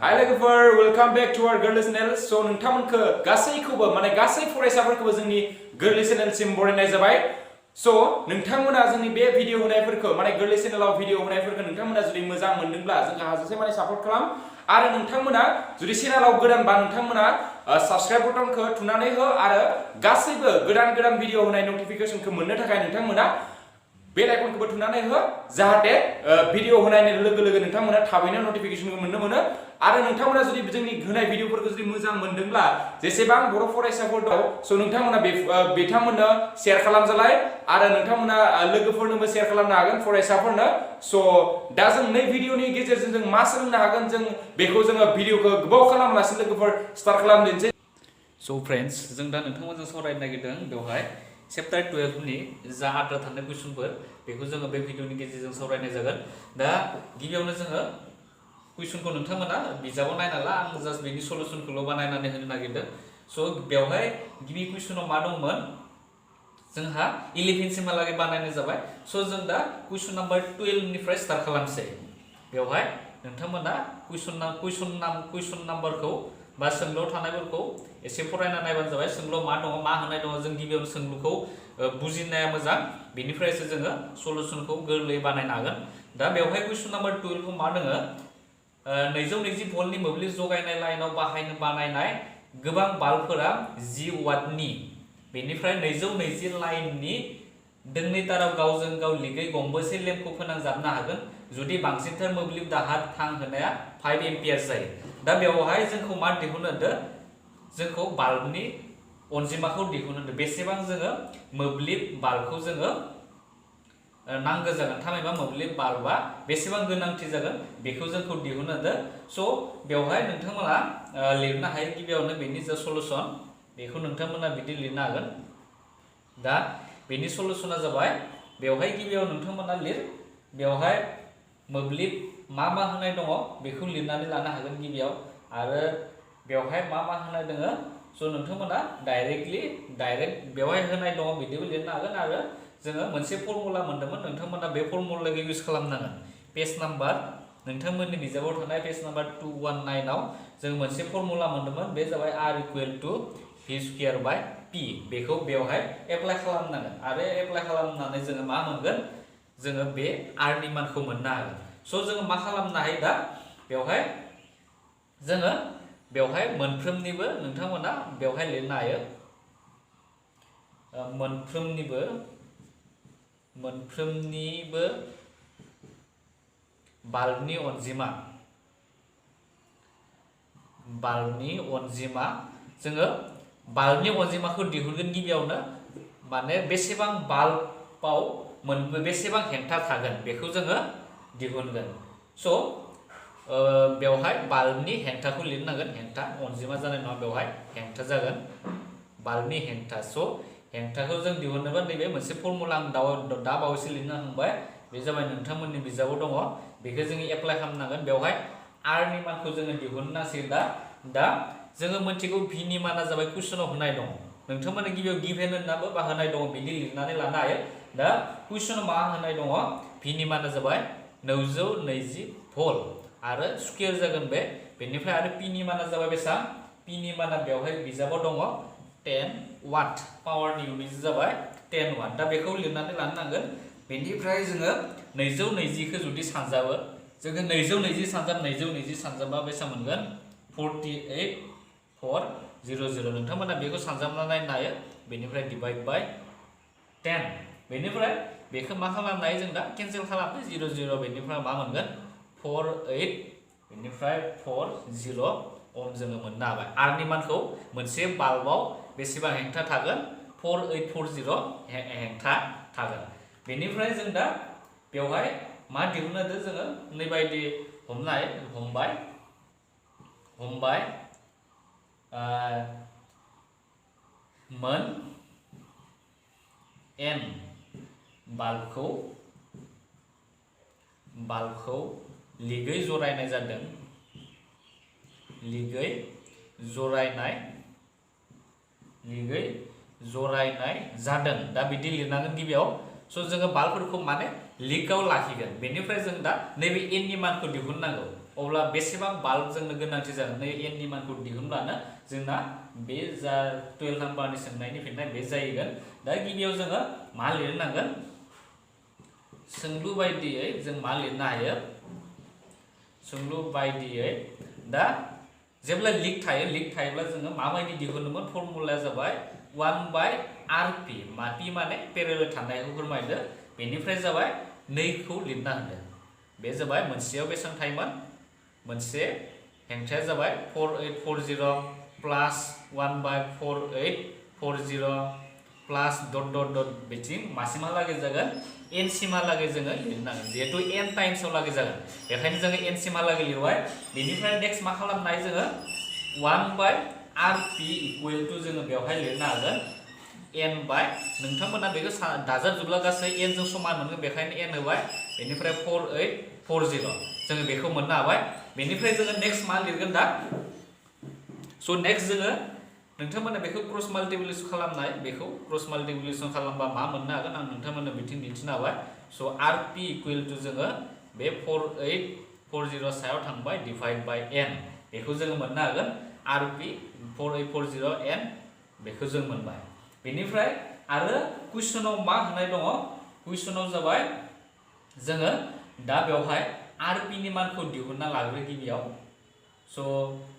Hi लोगोफोर welcome back to our गोरलै channel so नोंथांमोनखौ गासैखौबो माने गासै फरायसाफोरखौबो जोंनि गोरलै चैनलसिम बरायनाय जाबाय सो नोंथांमोना जोंनि बे भिडिअ होनायफोरखौ माने गोरलै चैनलाव भिडिअ होनायफोरखौ नोंथांमोना जुदि मोजां मोनदोंब्ला जोंखौ हाजासे माने सापर्ट खालाम आरो नोंथांमोना जुदि चैनलाव गोदानबा नोंथांमोना साबस्क्राइब बटनखौ थुनानै हो आरो गासैबो गोदान गोदान भिडिअ होनाय नटिफिकेशनखौ मोननो थाखाय नोंथांमोना बेल आइकनखौ थुनानै हो जाहाथे भिडिअ होनायनि लोगो लोगो नोंथांमोना थाबैनो नटिफिकेशनखौ मोननो मोनो आरो नोंथांमोना जुदि जोंनि होनाय भिडिअफोरखौ जुदि मोजां मोनदोंब्ला जेसेबां बर' फरायसाफोर दं सो नोंथांमोना बिथांमोननो शेयार खालामजालाय आरो नोंथांमोना लोगोफोरनोबो शेयार खालामनो हागोन फरायसाफोरनो सो दा जों नै भिडिअनि गेजेरजों जों मा सोलोंनो हागोन जों बेखौ जोङो भिडिअखौ गोबाव खालामालासिनो लोगोफोर स्टार्ट खालामदिनोसै सो फ्रेंड्स जों दा नोंथांमोनजों सावरायनो नागिरदों बेवहाय चैप्टार 12 नि जा आद्रा थानाय कुइसनफोर बेखौ जोङो बे भिडिअनि गेजेरजों सावरायनाय जागोन दा गिबियावनो जोङो कुइसनखौ नोंथांमोना बिजाबाव नायना ला आं जास्ट बेनि सलुशनखौल' बानायनानै होनो नागिरदों सो बेवहाय गिबि कुइसनाव मा दंमोन जोंहा 11 सिमहालागै बानायनाय जाबाय सो जों दा कुइसन नाम्बार 12 निफ्राय स्टार्ट खालामसै बेवहाय नोंथांमोना कुइसन नाम्बारखौ बा सोंलुआव थानायफोरखौ एसे फरायना नायबानो जाबाय सोंलुआव मा दङ मा होनाय दङ जों गिबियावनो सोंलुखौ बुजिनाया मोजां बेनिफ्रायसो जोङो सलुशनखौ गोरलैयै बानायनो हागोन दा बेवहाय कुइसन नाम्बार 12 खौ मा दङ 220 भल्टनि मोब्लिब जगायनाय लाइनाव बानायनाय गोबां बाल्बफोरा 10 वाटनि बेनिफ्राय 220 लाइननि दोंनै ताराव गावजों गाव लिगै गंबेसे लेम्पखौ फोनांजाबनो हागोन जुदि बांसिनथार मोब्लिब दाहार थांहोनाया 5 एम्पियार जायो दा बेवहाय जोंखौ मा दिहुननो होदो जोंखौ बाल्बनि अनजिमाखौ दिहुननो होदो बेसेबां जोङो मोब्लिब बाल्बखौ जोङो नांगौ जागोन थामहिनबा मोब्लिब बाल्बा बेसेबां गोनांथि जागोन बेखौ जोंखौ दिहुननो होदो सो बेवहाय नोंथांमोना लिरनो हायो गिबियावनो बेनि जा सलुशन बेखौ नोंथांमोना बिदि लिरनो हागोन दा बेनि सलुशना जाबाय बेवहाय गिबियाव नोंथांमोना लिर बेवहाय मोब्लिब मा होनाय दङ बेखौ लिरनानै लानो हागोन गिबियाव आरो बेवहाय मा होनाय दङ सो नोंथांमोना डाइरेक्ट बेवहाय होनाय दङ बिदिबो लिरनो हागोन आरो जोङो मोनसे फर्मुला मोनदोंमोन नोंथांमोना बे फर्मुलाखौ इउज खालामनांगोन पेज नाम्बार नोंथांमोननि बिजाबाव थानाय पेज नाम्बार 219 आव जों मोनसे फर्मुला मोनदोंमोन बे जाबाय R = V²/P बेखौ बेवहाय एप्लाइ खालामनांगोन आरो एप्लाइ खालामनानै जोङो मा मोनगोन जोङो बे R नि मानखौ मोननो हागोन सो जोङो मा खालामनो हायो दा बेवहाय जोङो बेवहाय मोनफ्रोमनिबो नोंथांमोना बेवहाय लिरनो हायो मोनफ्रोमनिबो बाल्बनि अनजिमा जोङो बाल्बनि अनजिमाखौ दिहुनगोन गिबियावनो माने बेसेबां बाल्बआव बेसेबां हेंथा थागोन बेखौ जोङो दिहुनगोन सो बेवहाय बाल्बनि हेंथाखौ लिरनांगोन हेंथा अनजिमा जानाय नङा बेवहाय हेंथा जागोन बाल्बनि हेंथा सो हेंथाखौ जों दिहुननोबा नैबे मोनसे फर्मुला आं दा बावैसो लिरनो हांबाय बे जाबाय नोंथांमोननि बिजाबाव दङ बेखौ जोङो एप्लाइ खालामनांगोन बेवहाय R नि मानखौ जोङो दिहुननांसिगोन दा जोङो मोनथिगौ V नि माना जाबाय कुइसनाव होनाय दङ नोंथांमोना गिबियाव गिभेन होननाबो बा होनाय दङ बिदि लिरनानै लानो हायो दा कुइसनाव मा होनाय दङ V नि माना जाबाय 920 भल्ट आरो स्क्वायर जागोन बेनिफ्राय आरो P नि माना जाबाय बेसेबां P नि माना बेवहाय बिजाबाव दङ 10 वाट पावारनि इउनिट जाबाय 10 वाट दा बेखौ लिरनानै लानो नांगोन बेनिफ्राय जोङो 220 खौ जुदि सानजाबो जोङो 220 सानजाबा बेसेबां मोनगोन 48,400 नोंथांमोना बेखौ सानजाबना नायनो हायो बेनिफ्राय डिवाइड बाय 10 बेनिफ्राय बेखौ मा खालामनो हायो जों दा केन्सेल खालामनो 00 बेनिफ्राय मा मोनगोन 48 बेनिफ्राय 40 ओम जोङो मोननो हाबाय R नि मानखौ मोनसे बाल्बआव बेसेबां हेंथा थागोन 4840 हेंथा थागोन बेनिफ्राय जों दा बेवहाय मा दिहुननो होदो जोङो नैबायदि हमबाय मोन N बाल्बखौ लिगै जरायनाय जादों दा बिदि लिरनांगोन गिबियाव सो जोङो बाल्बफोरखौ माने लिकआव लाखिगोन बेनिफ्राय जों दा नैबे N नि मानखौ दिहुननांगौ अब्ला बेसेबां बाल्ब जोंनो गोनांथि जागोन नै n नि मानखौ दिहुनब्लानो जोंना बे जा 12 नाम्बारनि सोंनायनि फिननाय बे जाहैगोन। दा गिबियाव जोङो मा लिरनांगोन सोंलु बायदियै जों मा लिरनो हायो सोंलु बायदियै दा जेब्ला लिक थायोब्ला जोङो माबायदि दिहुनोमोन फर्मुलाया जाबाय 1/rp मा p माने पेरेलल थानायखौ फोरमायदो बेनिफ्राय जाबाय 2 खौ लिरना होदो बे जाबाय मोनसेयाव बेसेबां थायोमोन मोनसे हेंथाया जाबाय 4840 प्लास 1/4840 प्लास डट डट डट बेथिं मासिमहालागै जागोन n सिमहालागै जोङो लिरनांगोन जिहेतु n टाइम्सआव लागै जागोन बेखायनो जोङो n सिमहालागै लिरबाय बेनिफ्राय नेक्स्ट मा खालामनाय जोङो 1/rp इक्वल टु जोङो बेवहाय लिरनो हागोन n बाय नोंथांमोना बेखौ दाजाबजोबला गासै n जों समान मोनगोन बेखायनो n होबाय बेनिफ्राय 4840 जोङो बेखौ मोननो हाबाय बेनिफ्राय जोङो नेक्स्ट मा लिरगोन दा स' नेक्स्ट जोङो नोंथांमोना बेखौ क्रस माल्टिप्लिकेशन खालामनाय बेखौ क्रस माल्टिप्लिकेशन खालामबा मा मोननो हागोन आं नोंथांमोननो बिथिं दिन्थिनो हाबाय स' rp इक्वल टु जोङो बे 4840 सायाव थांबाय डिवाइड बाय n बेखौ जोङो मोननो हागोन rp 4840 n बेखौ जों मोनबाय बेनिफ्राय आरो कुइसनाव मा होनाय दङ कुइसनाव जाबाय जोङो दा बेवहाय rp नि मानखौ दिहुनना लाग्रो गिबियाव स'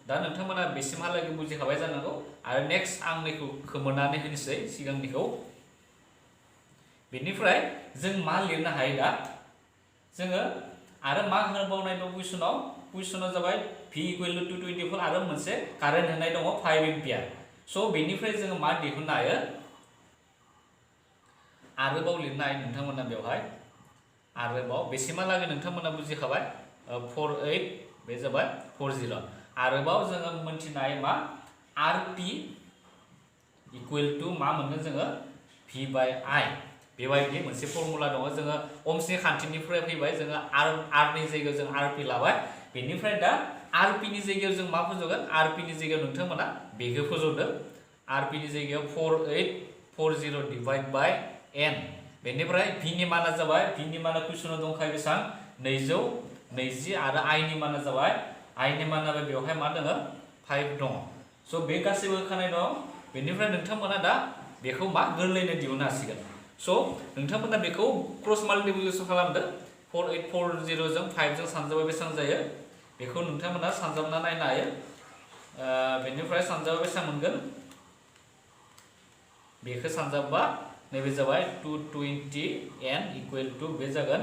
दा नोंथांमोना बेसिमहालागै बुजिखाबाय जानांगौ आरो नेक्स्ट आं बेखौ खोमोरनानै होनोसै सिगांनिखौ बेनिफ्राय जों मा लिरनो हायो दा जोङो आरो मा होनबावनाय दं कुइसनाव जाबाय v इक्वल टु 224 आरो मोनसे कारेन्ट होनाय दङ 5 एम्पियार स' बेनिफ्राय जोङो मा दिहुननो हायो आरोबाव लिरनो हायो नोंथांमोना बेवहाय आरोबाव बेसिमहालागै नोंथांमोना बुजिखाबाय 48 बे जाबाय 40 आरोबाव जोङो मोनथिनो हायो मा rp इक्वल टु मा मोनगोन जोङो v बाय i बेबायदि मोनसे फर्मुला दङ जोङो ohmsनि खान्थिनिफ्राय फैबाय जोङो r नि जायगायाव जों rp लाबाय बेनिफ्राय दा rp नि जायगायाव जों मा फज'गोन rp नि जायगायाव नोंथांमोना बेखौ फज'दो rp नि जायगायाव 4840 डिवाइड बाय n बेनिफ्राय v नि माना जाबाय v नि माना कुइसनाव दंखायो बेसेबां 220 आरो i नि माना जाबाय i नि माना बेवहाय मा दङ 5 दङ स' बे गासैबो होखानाय दं बेनिफ्राय नोंथांमोना दा बेखौ मा गोरलैनो दिहुननो हासिगोन स' नोंथांमोना बेखौ क्रस माल्टिप्लिकेशन खालामदो 4840 जों 5 जों सानजाबा बेसेबां जायो बेखौ नोंथांमोना सानजाबना नायनो हायो बेनिफ्राय सानजाबा बेसेबां मोनगोन बेखौ सानजाबा नैबे जाबाय 220 n इक्वल टु बे जागोन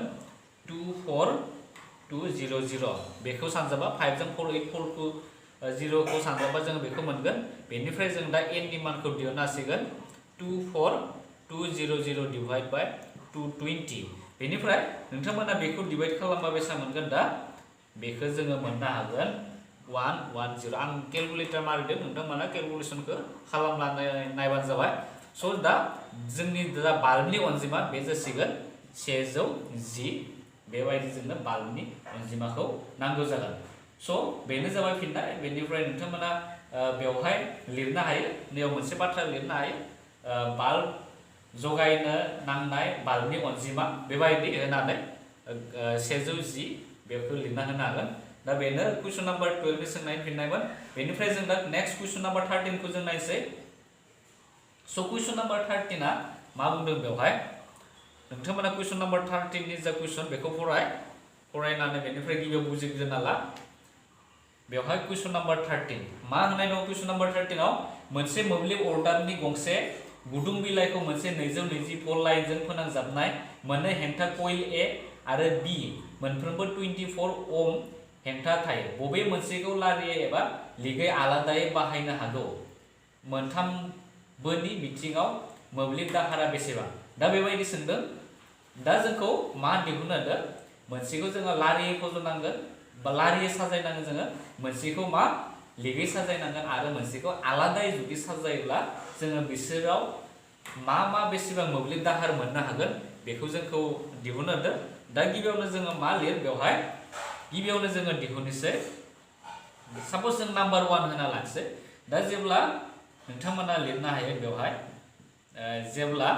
24200 बेखौ सानजाबा 5 जों 4840 खौ सानजाबा जों बेखौ मोनगोन बेनिफ्राय जों दा n नि मानखौ दिहुननो हासिगोन 24200 डिवाइड बाय 220 बेनिफ्राय नोंथांमोना बेखौ डिवाइड खालामबा बेसेबां मोनगोन दा बेखौ जोङो मोननो हागोन 110 आं केलकुलेटर मारिदों नोंथांमोना केलकुलेसनखौ खालामनानै नायबानो जाबाय स' दा जोंनि दा बाल्बनि अनजिमा बे जासिगोन 110 बेबायदि जोंनो बाल्बनि अनजिमाखौ नांगौ जागोन स' बेनो जाबाय फिननाय बेनिफ्राय नोंथांमोना बेवहाय लिरनो हायो नैयाव मोनसे बाथ्रा लिरनो हायो बाल्ब जगायनो नांनाय बाल्बनि अनजिमा बेबायदि होनानै 110 बेखौ लिरना होनो हागोन दा बेनो कुइसन नाम्बार 12 नि सोंनायनि फिननायमोन बेनिफ्राय जों दा नेक्स्ट कुइसन नाम्बार 13 खौ जों नायसै स' कुइसन नाम्बार 13 आ मा बुंदों बेवहाय नोंथांमोना कुइसन नाम्बार 13 नि जा कुइसन बेखौ फरायनानै बेनिफ्राय गिबियाव बुजिग्रोना ला बेवहाय कुइसन नाम्बार 13 मा होनाय दं कुइसन नाम्बार 13 आव मोनसे मोब्लिब अर्डारनि गंसे गुदुं बिलाइखौ मोनसे 220 भल्ट लाइनजों फोनांजाबनाय मोननै हेंथा कइल A आरो B मोनफ्रोमबो 24 ओम हेंथा थायो बबे मोनसेखौ लारियै एबा लिगै आलादायै बाहायनो हागौ मोनथामबोनि बिथिङाव मोब्लिब दाहारा बेसेबां दा बेबायदि सोंदों दा जोंखौ मा दिहुननो होदों मोनसेखौ जोङो लारियै फज'नांगोन बा लारियै साजायनांगोन जोङो मोनसेखौ मा लिगै साजायनांगोन आरो मोनसेखौ आलादायै जुदि साजायोब्ला जोङो बिसोराव मा बेसेबां मोब्लिब दाहार मोननो हागोन बेखौ जोंखौ दिहुननो होदों दा गिबियावनो जोङो मा लिर बेवहाय गिबियावनो जोङो दिहुननोसै साप'ज जों नाम्बार 1 होना लानोसै दा जेब्ला नोंथांमोना लिरनो हायो बेवहाय जेब्ला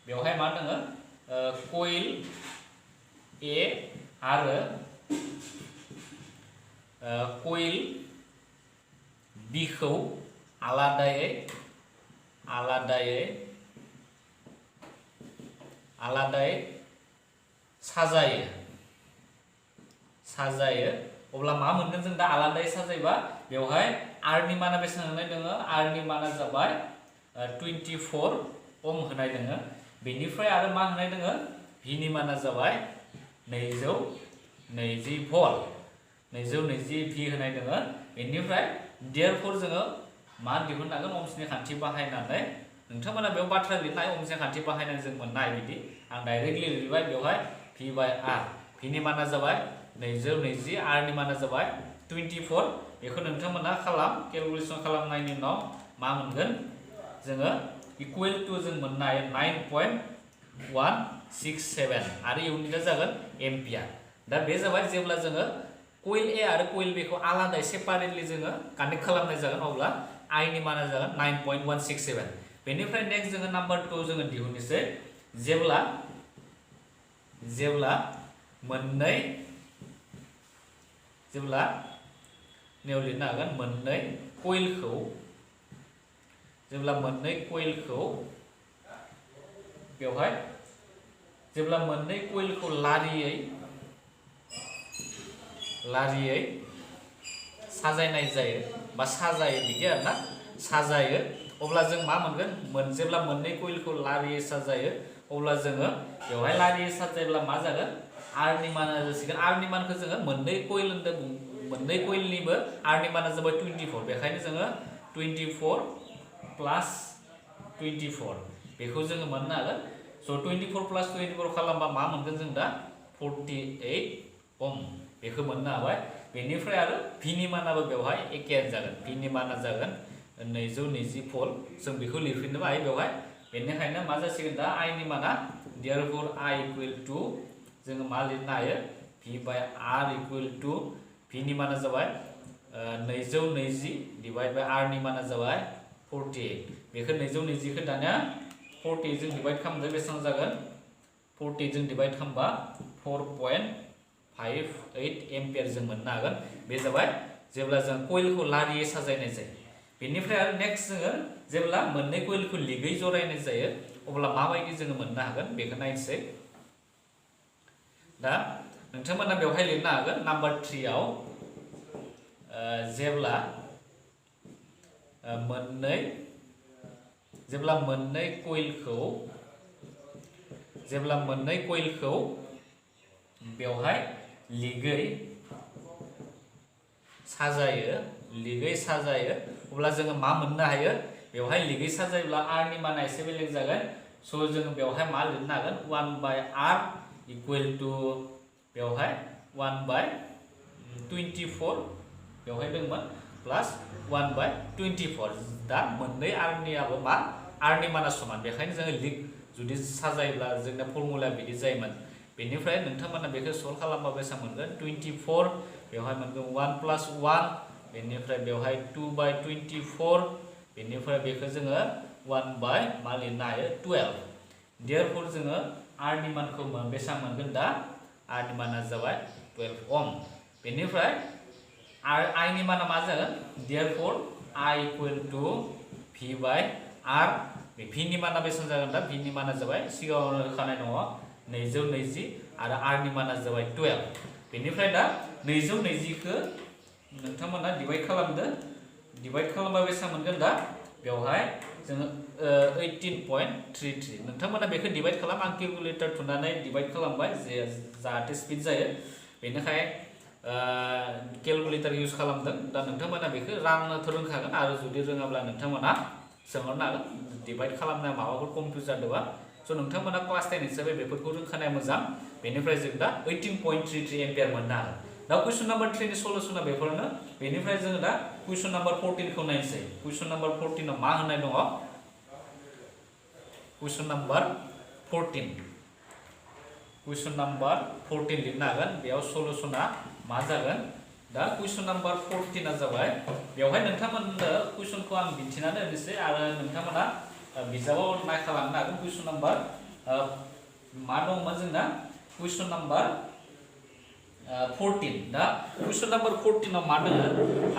बेवहाय मा दङ कइल A आरो कइल B खौ आलादायै साजायो अब्ला मा मोनगोन जों दा आलादायै साजायबा बेवहाय R नि माना बेसेबां होनाय दङ R नि माना जाबाय 24 ओम होनाय दङ बेनिफ्राय आरो मा होनाय दङ V नि माना जाबाय 220 भल्ट 220 V होनाय दङ बेनिफ्राय देयरफोर जोङो मा दिहुननो हागोन ohmsनि खान्थि बाहायनानै नोंथांमोना बेयाव बाथ्रा लिरनाय ohmsनि खान्थि बाहायनानै जों मोननाय बिदि आं डाइरेक्टलि लिरबाय बेवहाय V/R V नि माना जाबाय 220 R नि माना जाबाय 24 बेखौ नोंथांमोना केलकुलेसन खालामनायनि उनाव मा मोनगोन जोङो इक्वल टु जों मोननाय 9.167 आरो इउनिटआ जागोन एम्पियार दा बे जाबाय जेब्ला जोङो कइल A आरो कइल B खौ आलादायै सेपारेटलि जोङो कानेक्ट खालामनाय जागोन अब्ला I नि माना जागोन 9.167 बेनिफ्राय नेक्स्ट जोङो नाम्बार 2 जोङो दिहुननोसै जेब्ला मोननै नेव लिरनो हागोन मोननै कइलखौ बेवहाय जेब्ला मोननै कइलखौ लारियै साजायनाय जायो बा साजायो बिदि आरोना साजायो अब्ला जों मा मोनगोन जेब्ला मोननै कइलखौ लारियै साजायो अब्ला जोङो बेवहाय लारियै साजायब्ला मा जागोन R नि माना जासिगोन R नि मानखौ जोङो मोननै कइल होनदों मोननै कइलनिबो R नि माना जाबाय 24 बेखायनो जोङो 24 प्लस 24 बेखौ जोङो मोननो हागोन स 24 प्लस 24 खालामबा मा मोनगोन जों दा 48 ओम बेखौ मोननो हाबाय बेनिफ्राय आरो V नि मानाबो बेवहाय एखेयानो जागोन V नि माना जागोन 220 भल्ट जों बेखौ लिरफिननोबो हायो बेवहाय बेनिखायनो मा जासिगोन दा I नि माना therefore I equal to जोङो मा लिरनो हायो V/R equal to V नि माना जाबाय 220 डिवाइड बाय R नि माना जाबाय 48 बेखौ 220 खौ दानिया 48 जों डिवाइड खालामदों बेसेबां जागोन 48 जों डिवाइड खालामबा 4.58 एम्पियार जों मोननो हागोन बे जाबाय जेब्ला जों कइलखौ लारियै साजायनाय जायो बेनिफ्राय आरो नेक्स्ट जोङो जेब्ला मोननै कइलखौ लिगै जरायनाय जायो अब्ला माबायदि जोङो मोननो हागोन बेखौ नायनोसै दा नोंथांमोना बेवहाय लिरनो हागोन नाम्बार 3 आव जेब्ला मोननै कइलखौ बेवहाय लिगै साजायो अब्ला जोङो मा मोननो हायो बेवहाय लिगै साजायोब्ला R नि माना एसे बेलेग जागोन स जोङो बेवहाय मा लिरनो हागोन 1/R इक्वल टु बेवहाय 1/24 बेवहाय दंमोन प्लस 1/24 दा मोननै R नियाबो मा R नि माना समान बेखायनो जोङो जुदि साजायोब्ला जोंना फर्मुला बिदि जायोमोन बेनिफ्राय नोंथांमोना बेखौ सल्व खालामबा बेसेबां मोनगोन 24 बेवहाय मोनगोन 1 + 1 बेनिफ्राय बेवहाय 2/24 बेनिफ्राय बेखौ जोङो 1/ मा लिरनो हायो 12 देयरफोर जोङो R नि मानखौ बेसेबां मोनगोन दा R नि माना जाबाय 12 ओम बेनिफ्राय I नि माना मा जागोन therefore I equal to V/R V नि माना बेसेबां जागोन दा V नि माना जाबाय सिगाङावनो होखानाय दङ 220 आरो R नि माना जाबाय 12 बेनिफ्राय दा 220 खौ नोंथांमोना डिवाइड खालामदो डिवाइड खालामबा बेसेबां मोनगोन दा बेवहाय जोङो 18.33 नोंथांमोना बेखौ डिवाइड खालाम आं केलकुलेटर थुनानै डिवाइड खालामबाय जाहाथे स्पिड जायो बेनिखाय केलकुलेटर इउज खालामदों दा नोंथांमोना बेखौ राननोथ' रोंखागोन आरो जुदि रोङाब्ला नोंथांमोना सोंहरनो हागोन डिवाइड खालामनाय माबाफोर कनफ्यूज जादोंबा स नोंथांमोना क्लास 10 हिसाबै बेफोरखौ रोंखानाया मोजां बेनिफ्राय जों दा 18.33 एम्पियार मोननो हागोन दा क्वेश्चन नम्बर 3 नि सलुशना बेफोरनो बेनिफ्राय जोङो दा क्वेश्चन नम्बर 14 खौ नायनोसै क्वेश्चन नम्बर 14 आव मा होनाय दङ क्वेश्चन नम्बर 14 लिरनो हागोन बेयाव सलुशना मा जागोन दा क्वेश्चन नम्बर 14 आ जाबाय बेवहाय नोंथांमोननो क्वेश्चनखौ आं दिन्थिनानै होनोसै आरो नोंथांमोना बिजाबाव नाय खालामनो हागोन क्वेश्चन नम्बर मा दंमोन जोंना क्वेश्चन नम्बर 14 दा कुइसन नाम्बार 14 आव मा दङ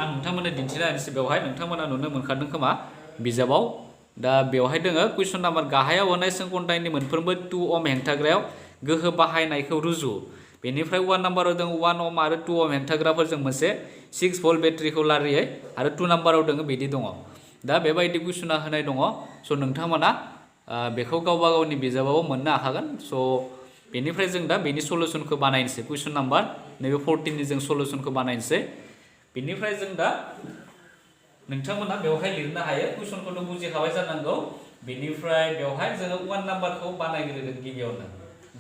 आं नोंथांमोननो दिन्थिना होनोसै बेवहाय नोंथांमोना नुनो मोनखादों खोमा बिजाबाव दा बेवहाय दङ कुइसन नाम्बार गाहायाव होनाय सोंखन्थाइनि मोनफ्रोमबो 2 ओम हेंथाग्रायाव गोहो बाहायनायखौ रुजु बेनिफ्राय 1 नाम्बाराव दङ 1 ओम आरो 2 ओम हेंथाग्राफोरजों मोनसे 6 भल्ट बेटारिखौ लारियै आरो 2 नाम्बाराव दङ बिदि दङ दा बेबायदि कुइसना होनाय दङ स' नोंथांमोना बेखौ गावबा गावनि बिजाबाव मोननो हाखागोन स' बेनिफ्राय जों दा बेनि सलुसनखौ बानायनोसै कुइसन नाम्बार नैबे 14 नि जों सलुसनखौ बानायनोसै बेनिफ्राय जों दा नोंथांमोना बेवहाय लिरनो हायो कुइसनखौथ' बुजिखाबाय जानांगौ बेनिफ्राय बेवहाय जोङो 1 नाम्बारखौ बानायग्रोगोन गिबियावनो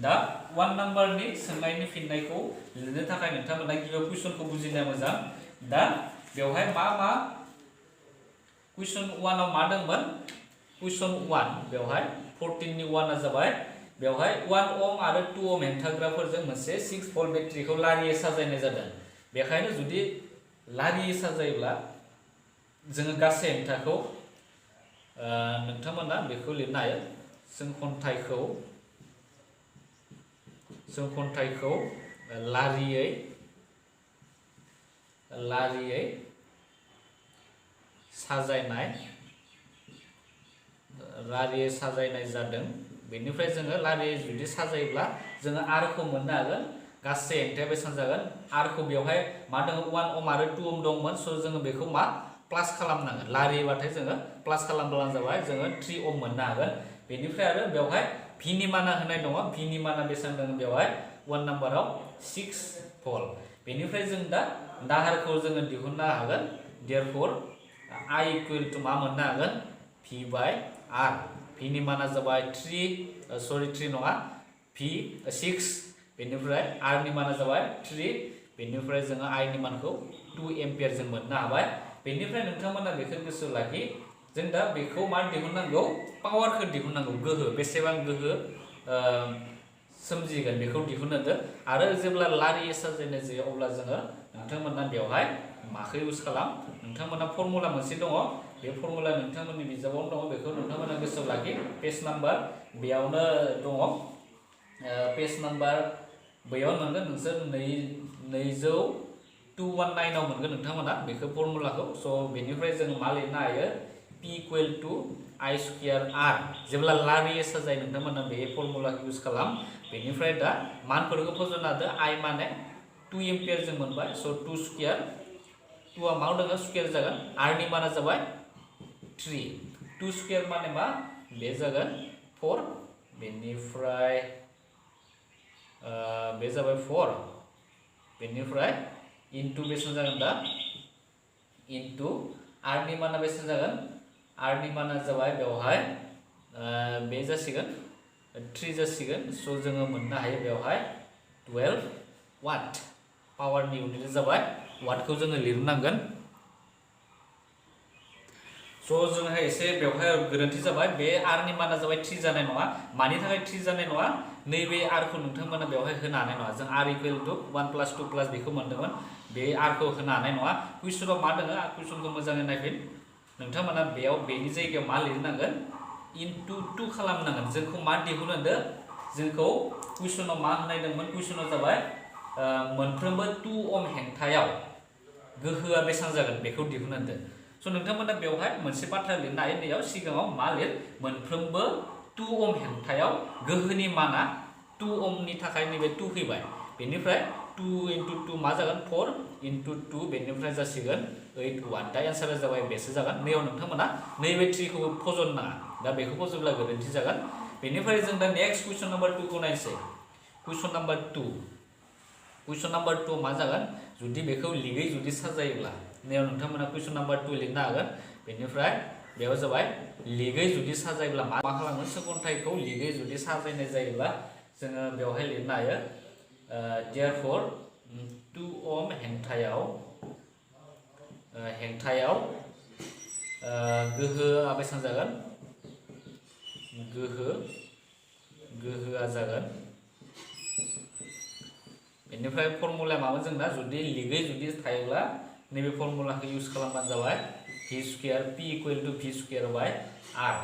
दा 1 नाम्बारनि सोंनायनि फिननायखौ लिरनो थाखाय नोंथांमोना गिबियाव कुइसनखौ बुजिनाया मोजां दा बेवहाय मा कुइसन 1 आव मा दंमोन कुइसन 1 बेवहाय 14 नि 1 आ जाबाय बेवहाय 1 ओम आरो 2 ओम हेंथाग्राफोरजों मोनसे 6 भल्ट बेटारिखौ लारियै साजायनाय जादों बेखायनो जुदि लारियै साजायोब्ला जोङो गासै हेंथाखौ नोंथांमोना बेखौ लिरनो हायो सोंखन्थाइखौ लारियै साजायनाय जादों बेनिफ्राय जोङो लारियै जुदि साजायोब्ला जोङो आरखौ मोननो हागोन गासै हेंथाया बेसेबां जागोन आरखौ बेवहाय मा दङ 1 ओम आरो 2 ओम दंमोन स' जोङो बेखौ मा प्लास खालामनांगोन लारियैबाथाय जोङो प्लास खालामब्लानो जाबाय जोङो 3 ओम मोननो हागोन बेनिफ्राय आरो बेवहाय भि नि माना होनाय दङ भि नि माना बेसेबां दङ बेवहाय 1 नाम्बाराव 6 भल्ट बेनिफ्राय जों दा दाहारखौ जोङो दिहुननो हागोन देयरफर I इक्वल टु मा मोननो हागोन V बाय R V नि माना जाबाय 3 नङा V 6 बेनिफ्राय R नि माना जाबाय 3 बेनिफ्राय जोङो I नि मानखौ 2 एम्पियर जों मोननो हाबाय बेनिफ्राय नोंथांमोना बेखौ गोसो लाखि जों दा बेखौ मा दिहुननांगौ पावारखौ दिहुननांगौ गोहो बेसेबां गोहो सोमजिगोन बेखौ दिहुननो आरो जेब्ला लारियै साजायनाय जायो अब्ला जोङो नोंथांमोना बेवहाय माखौ इउज खालाम नोंथांमोना फर्मुला मोनसे दङ बे फर्मुला नोंथांमोननि बिजाबावनो दङ बेखौ नोंथांमोना गोसोआव लाखि पेज नाम्बार बेयावनो दङ पेज नाम्बार बैयाव मोनगोन नोंसोर 219 आव मोनगोन नोंथांमोना बेखौ फर्मुलाखौ स' बेनिफ्राय जों मा लिरनो हायो P equal to I square R जेब्ला लारियै साजाय नोंथांमोना बे फर्मुलाखौ इउज खालाम बेनिफ्राय दा मानफोरखौ फज'ना होदो I माने 2 एम्पियर जों मोनबाय स' 2 स्क्वायर 2 आ माव दङ स्क्वायर जागोन R नि माना जाबाय 3 2 स्क्वायर माने मा बे जागोन 4 बेनिफ्राय बे जाबाय 4 बेनिफ्राय इनटु बेसेबां जागोन दा इनटु R नि माना बेसेबां जागोन R नि माना जाबाय बेवहाय बे जासिगोन 3 जासिगोन स' जोङो मोननो हायो बेवहाय 12 वाट पावारनि इउनिट जाबाय वाटखौ जोङो लिरनांगोन स' जोंहा एसे बेवहाय गोरोन्थि जाबाय बे R नि माना जाबाय 3 जानाय नङा मानि थाखाय 3 जानाय नङा नैबे R खौ नोंथांमोना बेवहाय होनो हानाय नङा जों R इक्वल टु 1 प्लास 2 प्लास बेखौ मोनदोंमोन बे R खौ होनो हानाय नङा कुइसनाव मा दङ कुइसनखौ मोजाङै नायफिन नोंथांमोना बेयाव बेनि जायगायाव मा लिरनांगोन इनटु 2 खालामनांगोन जोंखौ मा दिहुनदो जोंखौ कुइसनाव मा होनाय दंमोन कुइसनाव जाबाय मोनफ्रोमबो 2 ओम हेंथायाव गोहोआ बेसेबां जागोन बेखौ दिहुनदो स' नोंथांमोना बेवहाय मोनसे बाथ्रा लिरनो हायो बेयाव सिगाङाव मा लिर मोनफ्रोमबो 2 ओम हेंथायाव गोहोनि माना 2 ओमनि थाखाय नैबे 2 फैबाय बेनिफ्राय 2 इनटु 2 मा जागोन 4 इनटु 2 बेनिफ्राय जासिगोन 8 वाट दा एन्सारा जाबाय बेसो जागोन नैयाव नोंथांमोना नैबे 3 खौ फज'नो नाङा दा बेखौ फज'ब्ला गोरोन्थि जागोन बेनिफ्राय जों दा नेक्स्ट कुइसन नाम्बार 2 खौ नायनोसै कुइसन नाम्बार 2 मा जागोन जुदि बेखौ लिगै जुदि साजायोब्ला नैयाव नोंथांमोना कुइसन नाम्बार 2 लिरनो हागोन बेनिफ्राय बेयाव जाबाय लिगै जुदि साजायोब्ला मा खालामो सोंखन्थाइखौ लिगै जुदि साजायनाय जायोब्ला जोङो बेवहाय लिरनो हायो देयरफर 2 ओम हेंथायाव गोहोआ बेसेबां जागोन गोहोआ जागोन बेनिफ्राय फर्मुलाया मामोन जोंना जुदि लिगै जुदि थायोब्ला नैबे फर्मुलाखौ इउज खालामबानो जाबाय V square P equal to V square by R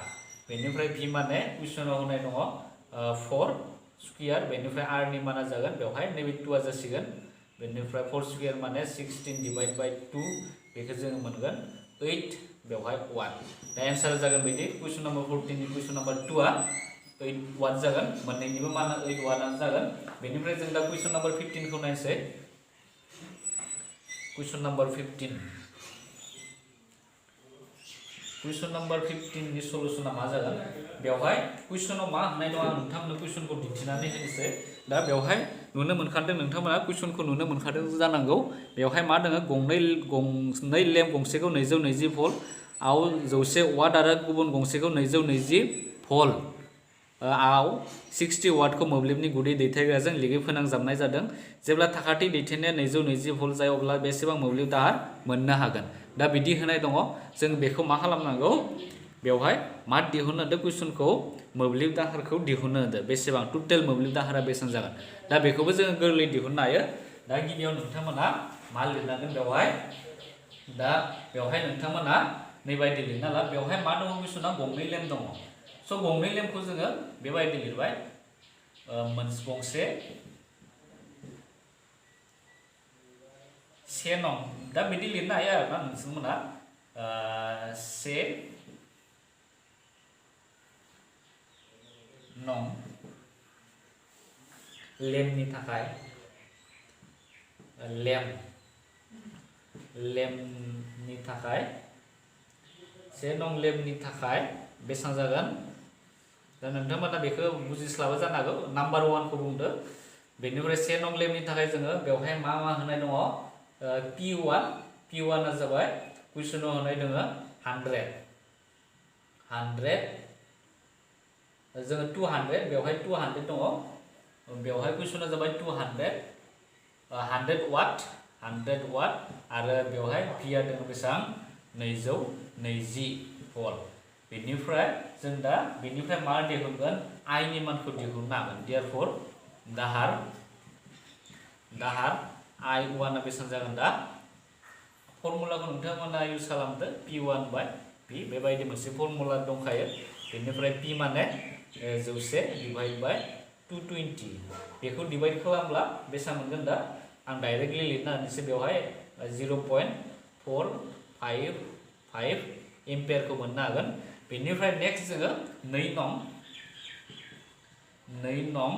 बेनिफ्राय V माने कुइसनाव होनाय दङ 4 स्क्वायर बेनिफ्राय R नि माना जागोन बेवहाय नैबे 2 आ जासिगोन बेनिफ्राय 4 स्क्वायर माने 16 डिवाइड बाय 2 बेखौ जोङो मोनगोन 8 बेवहाय 1 दा एन्सार जागोन बायदि क्वेश्चन नम्बर 14 नि क्वेश्चन नम्बर 2 आ 8 1 जागोन मोननैनिबो माना 8 1 आनो जागोन बेनिफ्राय जों दा क्वेश्चन नम्बर 15 खौ नायसै क्वेश्चन नम्बर 15 क्वेश्चन नम्बर 15 नि सलुशना मा जागोन बेवहाय क्वेश्चनाव मा होनाय दं आं नोंथांमोननो क्वेश्चनखौ दिन्थिनानै होनोसै दा बेवहाय नुनो मोनखादों नोंथांमोना क्वेश्चनखौ नुनो मोनखादों जानांगौ बेवहाय मा दङ गंनै लेम्प गंसेखौ 220 भल्ट आव 100 वाट आरो गुबुन गंसेखौ 220 भल्ट आव 60 वाटखौ मोब्लिबनि गुदि दैथायग्राजों लिगि फोनांजाबनाय जादों जेब्ला थाखाथि दैथायनाया 220 भल्ट जायो अब्ला बेसेबां मोब्लिब दाहार मोननो हागोन दा बिदि होनाय दङ जों बेखौ मा खालामनांगौ बेवहाय मा दिहुननो होदो क्वेश्चनखौ मोब्लिब दाहारखौ दिहुननो होदो बेसेबां टोटेल मोब्लिब दाहारा बेसेबां जागोन दा बेखौबो जोङो गोरलै दिहुननो हायो दा गिबियाव नोंथांमोना मा लिरनांगोन बेवहाय दा बेवहाय नोंथांमोना नैबायदि लिरना ला बेवहाय मा दङ क्वेश्चना गंनै लेम्प दङ स गंनै लेम्पखौ जोङो बेबायदि लिरबाय गंसे से नं दा बिदि लिरनो हायो आरोना नोंथांमोना से नं लेम्पनि थाखाय लेम्पनि थाखाय से नं लेम्पनि थाखाय बेसेबां जागोन दा नोंथांमोना बेखौ बुजिस्लाबा जानो हागौ नाम्बार 1 खौ बुंदो बेनिफ्राय से नं लेम्पनि थाखाय जोङो बेवहाय मा होनाय दङ P1 आ जाबाय क्वेश्चनाव होनाय दङ 100 जोङो 200 बेवहाय 200 दङ बेवहाय क्वेश्चना जाबाय 200 100 वाट आरो बेवहाय P आ दङ बेसेबां 220 भल्ट बेनिफ्राय जों दा बेनिफ्राय मा दिहुनगोन I नि मानखौ दिहुननो हागोन देयरफॉर दाहार I1 आ बेसेबां जागोन दा फर्मुलाखौ नोंथांमोना इउज खालामदो P1 बाय P बेबायदि मोनसे फर्मुला दंखायो बेनिफ्राय P माने 100 डिवाइड बाय 220 बेखौ डिवाइड खालामब्ला बेसेबां मोनगोन दा आं डाइरेक्टलि लिरना होनोसै बेवहाय 0.455 एम्पियारखौ मोननो हागोन बेनिफ्राय नेक्स्ट जोङो 2 नं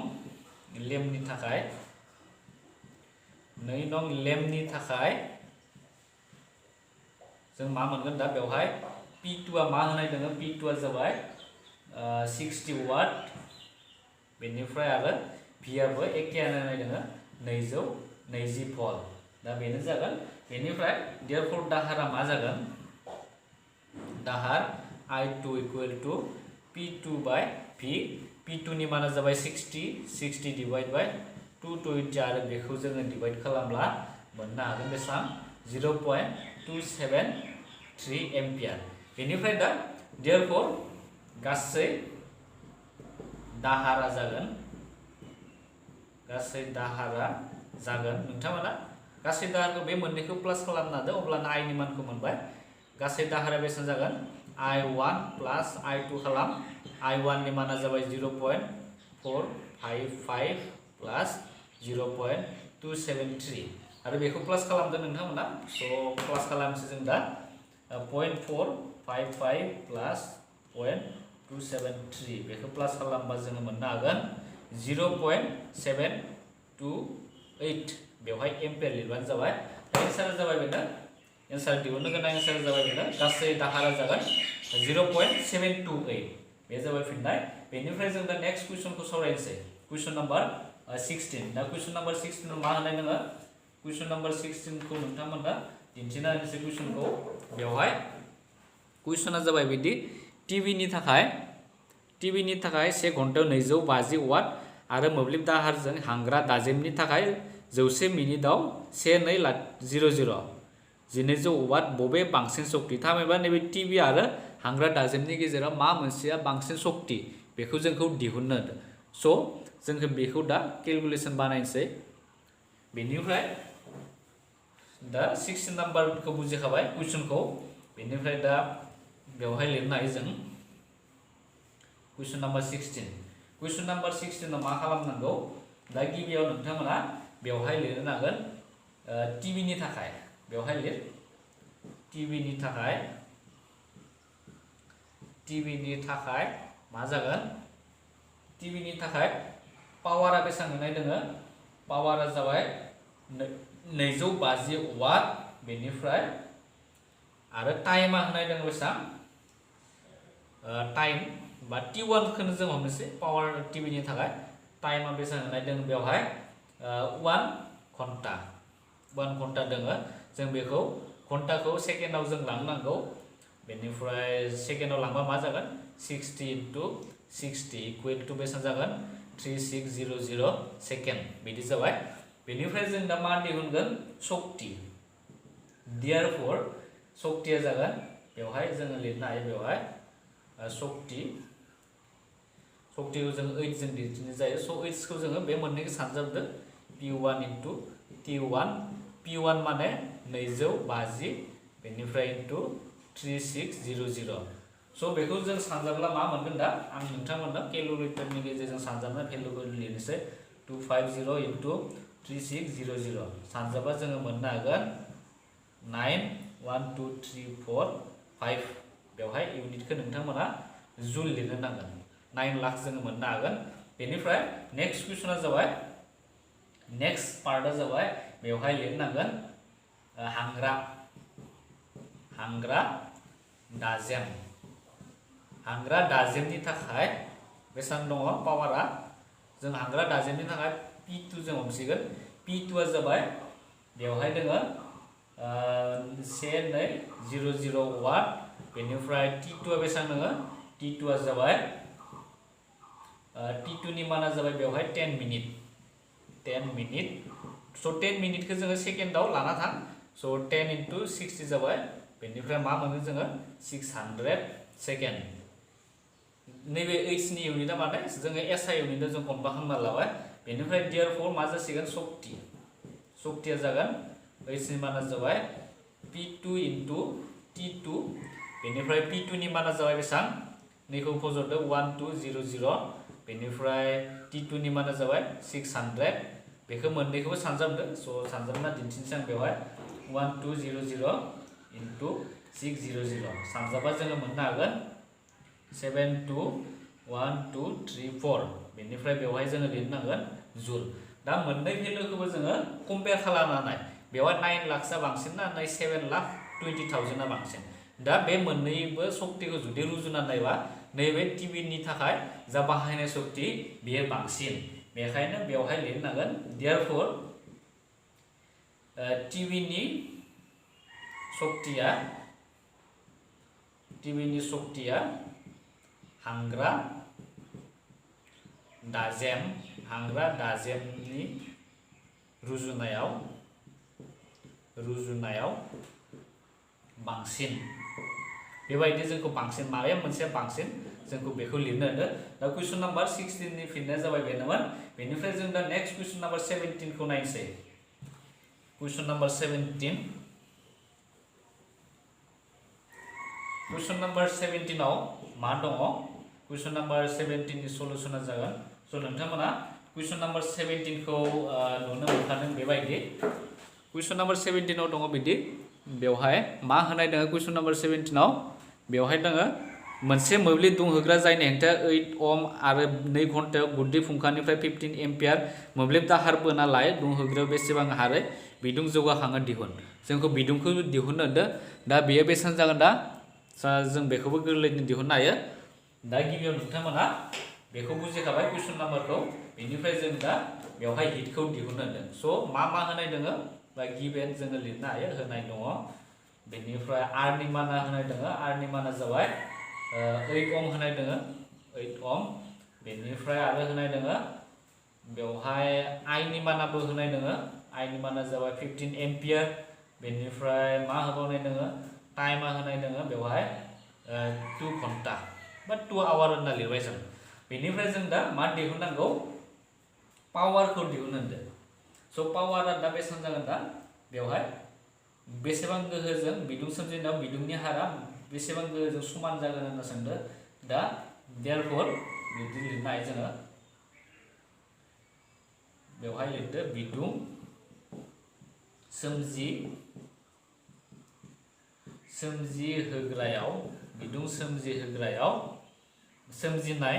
लेम्पनि थाखाय जों मा मोनगोन दा बेवहाय P2 आ मा होनाय दङ P2 आ जाबाय 60 वाट बेनिफ्राय आरो P आबो एखेयानो होनाय दङ 220 भल्ट दा बेनो जागोन बेनिफ्राय देयरफॉर दाहारा मा जागोन दाहार I2 equal to P2 bye P P2 नि माना जाबाय 60 डिवाइड बाय 220 आरो बेखौ जोङो डिवाइड खालामब्ला मोननो हागोन बेसेबां 0.273 एम्पियार बेनिफ्राय दा देयरफॉर गासै दाहारा जागोन नोंथांमोना गासै दाहारखौ बे मोननैखौ प्लास खालामना होदो अब्लाना I नि मानखौ मोनबाय गासै दाहारा बेसेबां जागोन I1 प्लस I2 खालाम I1 नि माना जाबाय 0.455 प्लस 0.273 आरो बेखौ प्लास खालामदो नोंथांमोना स प्लास खालामसै जों दा 0.455 प्लस 0.273 बेखौ प्लास खालामबा जोङो मोननो हागोन 0.728 बेवहाय एम्पियार लिरबानो जाबाय एन्सारा जाबाय बेनो एन्सार दिहुननो गोनां एन्सारा जाबाय बेनो गासै दाहारा जागोन 0.728 बे जाबाय फिननाय बेनिफ्राय जों दा नेक्स्ट क्वेश्चनखौ सावरायनोसै क्वेश्चन नम्बर 16 दा क्वेश्चन नम्बर 16 मा होनाय दङ क्वेश्चन नम्बर 16 खौ नोंथांमोना दिन्थिना होनोसै क्वेश्चनखौ बेवहाय क्वेश्चना जाबाय बिदि टिभिनि थाखाय 1 घन्टायाव 250 वाट आरो मोब्लिब दाहारजों हांग्रा दाजेमनि थाखाय 100 मिनिटाव 1200 1200 वाट बबे बांसिन शक्ति थामहिनबा नैबे टिभि आरो हांग्रा दाजेमनि गेजेराव मा मोनसेया बांसिन शक्ति बेखौ जोंखौ दिहुननो होदो स जोंखौ बेखौ दा केलकुलेसन बानायनोसै बेनिफ्राय दा 16 नाम्बारखौ बुजिखाबाय क्वेश्चनखौ बेनिफ्राय दा बेवहाय लिरनो हायो जों क्वेश्चन नम्बर 16 आव मा खालामनांगौ दा गिबियाव नोंथांमोना बेवहाय लिरनो हागोन टिभिनि थाखाय बेवहाय लिर टिभिनि थाखाय मा जागोन टिभिनि थाखाय पावारा बेसेबां होनाय दोङो पावारा जाबाय 250 वाट बेनिफ्राय आरो टाइमा होनाय दङ बेसेबां टाइम बा T1 खौनो जों हमनोसै पावार टिभिनि थाखाय टाइमा बेसेबां होनाय दङ बेवहाय 1 घन्टा 1 घन्टा दोङो जों बेखौ घन्टाखौ सेकेन्डआव जों लांनांगौ बेनिफ्राय सेकेन्डआव लांबा मा जागोन 60 * 60 इक्वल टु बेसेबां जागोन 3600 सेकेन्ड बिदि जाबाय बेनिफ्राय जों दा मा दिहुनगोन शक्ति देयरफोर शक्तिया जागोन बेवहाय जों लिरनो हायो बेवहाय शक्तिखौ जों 8 जों दिन्थिनाय जायो सो 8 खौ जों बे मोननैखौ सानजाबदो P1 * T1 P1 माने 250 बेनिफ्राय इनटु 3600 सो बेखौ जों सानजाब्ला मा मोनगोन दा आं नोंथांमोननो केलकुलेटरनि गेजेरजों सानजाबना भेलुखौ लिरनोसै 250 * 3600 सानजाबा जों मोननो हागोन 9 1 2 3 4 5 बेवहाय इउनिटखौ नोंथांमोना जुल लिरनो नांगोन 9 लाख जों मोननो हागोन बेनिफ्राय नेक्स्ट क्वेश्चना जाबाय नेक्स्ट पार्टआ जाबाय बेवहाय लिरनांगोन हांग्रा दाजेमनि थाखाय बेसेबां दङ पावारा जों हांग्रा दाजेमनि थाखाय P2 जों हमसिगोन P2 आ जाबाय बेवहाय दोङो 1200 वाट बेनिफ्राय T2 आ बेसेबां दोङो T2 आ जाबाय T2 नि माना जाबाय बेवहाय 10 मिनिट सो 10 मिनिटखौ जोङो सेकेन्डआव लाना थां सो 10 * 60 जाबाय बेनिफ्राय मा मोनो जोङो 600 सेकेन्ड नैबे H नि इउनिटआ माने जोङो SI इउनिटआव जों कनभार्ट खालामना लाबाय बेनिफ्राय देयरफोर मा जासिगोन शक्तिया जागोन H नि माना जाबाय P2 * T2 बेनिफ्राय P2 नि माना जाबाय बेसेबां नैखौ फजरदो 1200 बेनिफ्राय T2 नि माना जाबाय 600 बेखौ मोननैखौबो सानजाबदो सो सानजाबना दिन्थिनोसै आं बेवहाय 1200 * 600 सानजाबा जोङो मोननो हागोन 721234 बेनिफ्राय बेवहाय जोङो लिरनांगोन जुल दा मोननै भेलुखौबो जोङो कम्पेयार खालामनानै बेवहाय 9 लाखसा बांसिन ना 7,20,000 बांसिन दा बे मोननैबो शक्तिखौ जुदि रुजुना नायबा नैबे टिभिनि थाखाय जा बाहायनाय शक्ति बेयो बांसिन बेखायनो बेवहाय लिरनांगोन देयरफोर टिभिनि शक्तिया हांग्रा दाजेमनि रुजुनायाव बांसिन बेबायदि जोंखौ बांसिन माबा मोनसे बांसिन जोंखौ बेखौ लिरनो होदो दा क्वेश्चन नम्बर 16 नि फिननाया जाबाय बेनोमोन बेनिफ्राय जों दा नेक्स्ट क्वेश्चन नम्बर 17 खौ नायनोसै क्वेश्चन नम्बर 17 आव मा दङ क्वेश्चन नम्बर 17 नि सलुशना जागोन सो नोंथांमोना क्वेश्चन नम्बर 17 खौ नुनो मोनखादों बेबायदि क्वेश्चन नम्बर 17 आव दङ बिदि बेवहाय मा होनाय दङ क्वेश्चन नम्बर 17 आव बेवहाय दङ मोनसे मोब्लिब दुंहोग्रा जायनि हेंथाया 8 ओम आरो 2 घन्टायाव गुदि फुंखानिफ्राय 15 एम्पियार मोब्लिब दाहार बोना लाय दुंहोग्रायाव बेसेबां हारै बिदुं जौगाखाङो दिहुन जोंखौ बिदुंखौ दिहुननो होदो दा बेयो बेसेबां जागोन दा जों बेखौबो गोरलैयैनो दिहुननो हायो दा गिबियाव नोंथांमोना बेखौ बुजिखाबाय क्वेश्चन नाम्बारखौ बेनिफ्राय जों दा बेवहाय हिटखौ दिहुननो होदों सो मा होनाय दङ बा गिभेन जोङो लिरनो हायो होनाय दङ बेनिफ्राय आर नि माना होनाय दङ आर नि माना जाबाय 8 ओम होनाय दङ 8 ओम बेनिफ्राय आरो होनाय दङ बेवहाय आई नि मानाबो होनाय दङ आई नि माना जाबाय 15 एम्पियार बेनिफ्राय मा होबावनाय दङ टाइमा होनाय दङ बेवहाय 2 घन्टा बा 2 आवर होनना लिरबाय जों बेनिफ्राय जों दा मा दिहुननांगौ पावारखौ दिहुननो सो पावारा दा बेसेबां जागोन दा बेवहाय बेसेबां गोहोजों बिदुं सोमजिनायाव बिदुंनि हारा बेसेबां गोहोजों समान जागोन होनना सोंदो दा देयरफोर बिदि लिरनो हायो जोङो बेवहाय लिरदो बिदुं सोमजिहोग्रायाव बिदुं सोमजिहोग्रायाव सोमजिनाय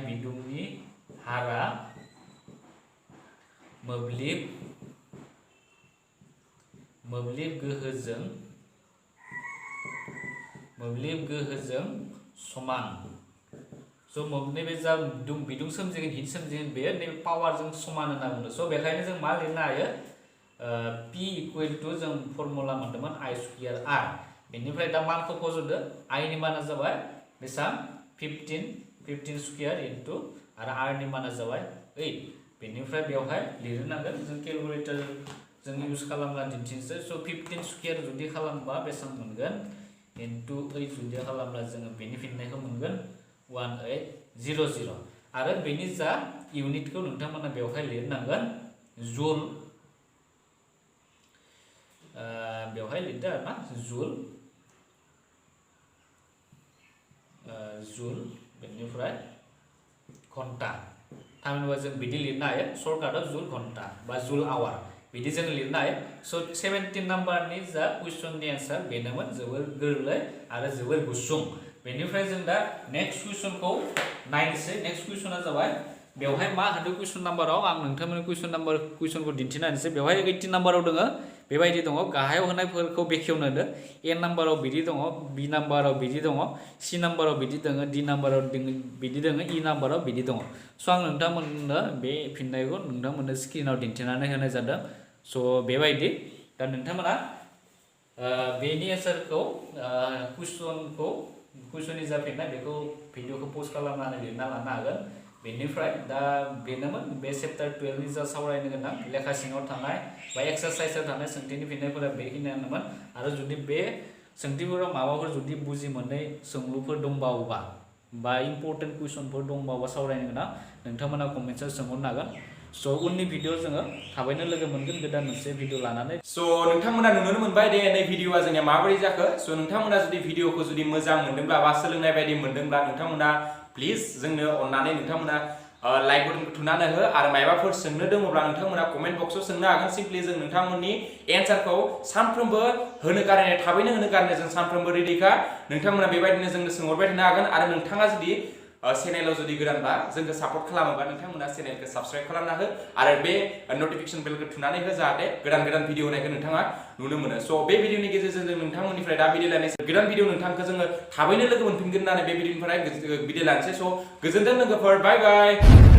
बिदुंनि हारा मोब्लिब गोहोजों समान स' नैबे जा बिदुं सोमजिगोन हिट सोमजिगोन बेयो नैबे पावारजों समान होनना बुङो स' बेखायनो जों मा लिरनो हायो P इक्वेल टु जों फर्मुला मोनदोंमोन I स्क्वायर R बेनिफ्राय दा मानखौ फज'दो I नि माना जाबाय बेसां 15 स्क्वायर इनटु आरो R नि माना जाबाय 8 बेनिफ्राय बेवहाय लिरनांगोन जों केलकुलेटर जों इउज खालामना दिन्थिनोसै स' 15 स्क्वायर जुदि खालामबा बेसां मोनगोन इनटु 8 जुदि खालामब्ला जोङो बेनि फिननायखौ मोनगोन 1800 आरो बेनि जा इउनिटखौ नोंथांमोना बेवहाय लिरनांगोन जुल बेवहाय लिरदो आरोना जुल बेनिफ्राय घन्टा थामहिनबा जों बिदि लिरनो हायो सर्टकाटआव जुल घन्टा बा जुल आवार बिदि जों लिरनो हायो स' 17 नाम्बारनि जा कुइसननि एन्सार बेनोमोन जोबोर गोरलै आरो जोबोर गुसुं बेनिफ्राय जों दा नेक्स्ट कुइसनखौ नायनोसै नेक्स्ट कुइसना जाबाय बेवहाय मा होदो कुइसन नाम्बाराव आं नोंथांमोननि कुइसनखौ दिन्थिना होनोसै बेवहाय 18 नाम्बाराव दङ बेबायदि दङ गाहायाव होनायफोरखौ बेखेवनो होदो ए नाम्बाराव बिदि दङ बि नाम्बाराव बिदि दङ सि नाम्बाराव बिदि दङ डि नाम्बाराव बिदि दङ इ नाम्बाराव बिदि दङ स' आं नोंथांमोननो बे फिननायखौ नोंथांमोननो स्क्रिनाव दिन्थिनानै होनाय जादों स' बेबायदि दा नोंथांमोना बेनि एन्सारखौ कुइसननि जा फिननाय बेखौ भिडिअखौ पस्ट खालामनानै लिरना लानो हागोन बेनिफ्राय दा बेनोमोन बे चेप्टार 12 नि जा सावरायनो गोनां लेखा सिङाव थानाय बा एक्सारसाइजआव थानाय सोंथिनि फिननायफोरा बेखिनियानोमोन आरो जुदि बे सोंथिफोराव माबाफोर जुदि बुजि मोनै सोंलुफोर दंबावोबा बा इम्पर्टेन्ट कुइसनफोर दंबावोबा सावरायनो गोनां नोंथांमोना कमेन्टआव सोंहरनो हागोन स' उननि भिडिअ जोङो थाबैनो लोगो मोनगोन गोदान मोनसे भिडिअ लानानै स' नोंथांमोना नुनो मोनबाय दे नै भिडिअआ जोंनिया माबोरै जाखो स' नोंथांमोना जुदि भिडिअखौ जुदि मोजां मोनदोंब्ला बा सोलोंनाय बायदि मोनदोंब्ला नोंथांमोना प्लिज जोंनो अननानै नोंथांमोना लाइक बटनखौ थुनानै हो आरो मायबाफोर सोंनो दङब्ला नोंथांमोना कमेन्ट बक्सआव सोंनो हागोन सिम्पलि जों नोंथांमोननि एन्सारखौ सानफ्रोमबो होनो गारनाय थाबैनो होनो गारनाय जों सानफ्रोमबो रेडिखा नोंथांमोना बेबायदिनो जोंनो सोंहरबाय थानो हागोन आरो नोंथाङा जुदि चेनेलाव जुदि गोदानबा जोंखौ सापर्ट खालामोबा नोंथांमोना चेनेलखौ साबस्क्राइब खालामना हो आरो बे नटिफिकेसन बेलखौ थुनानै हो जाहाथे गोदान भिडिअ होनायखौ नोंथाङा नुनो मोनो स' बे भिडिअनि गेजेरजों जों नोंथांमोननिफ्राय दा बिदाय लानोसै गोदान भिडिअ नोंथांखौ जोङो थाबैनो लोगो मोनफिनगोन होननानै बे भिडिअनिफ्राय बिदाय लानोसै स' गोजोनथों लोगोफोर बाय बाय